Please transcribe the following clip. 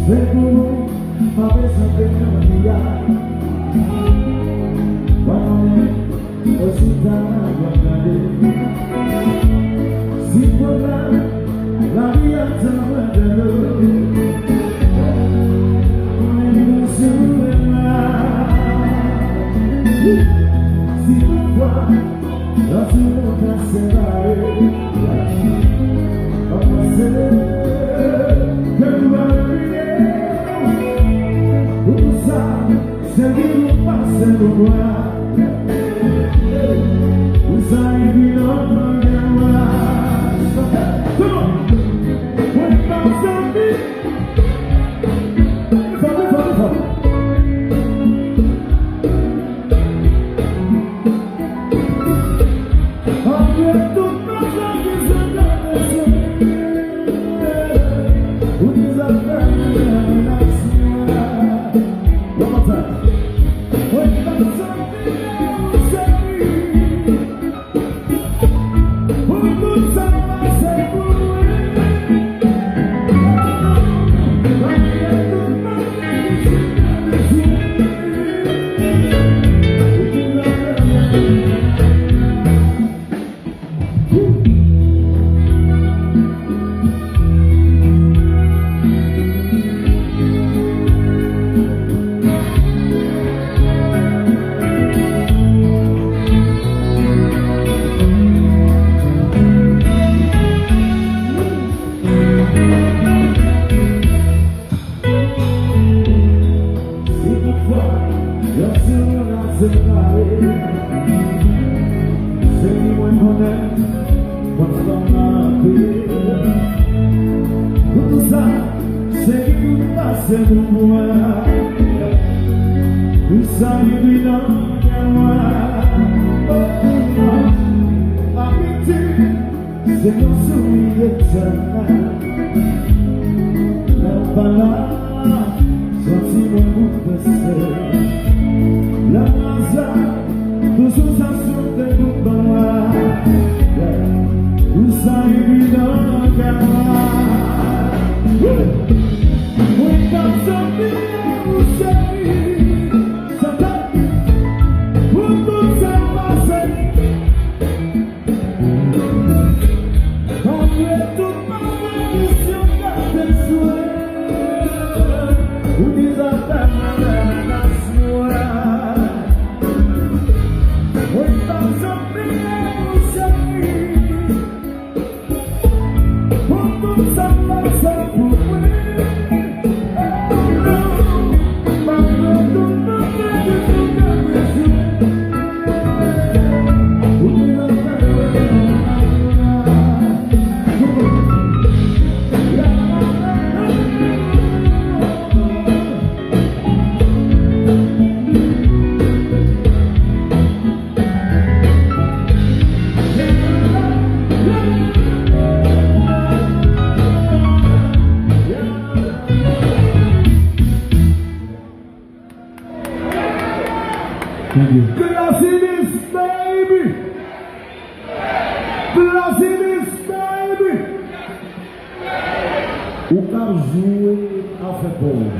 Seguro, a veces te cambia. Cuando me cosita guardare, si podrá la vida te guardará. Con su si tu vois la ciudad se va a pasar. Seguir un pase de voar, usar y vino no llamar. When comes to me, aunque tu cosa que se te un desafío de la ciudad. One more time. Seguimos en poder, cuando no tú sabes, seguimos pasando muera, tú sabes mi nombre a mi ti, se consume eterna, la palabra, sentimos mucho ser. La masa, tus sensaciones de tu palabra, tu sabiduría que amar. Muy cansado de ser, Santa, juntos se pasen. Aunque tu maldición te suene, un desafío de la ciudad. Thank you. Blessings, baby. Blessings, baby. O Carlos Júnior Alfredo.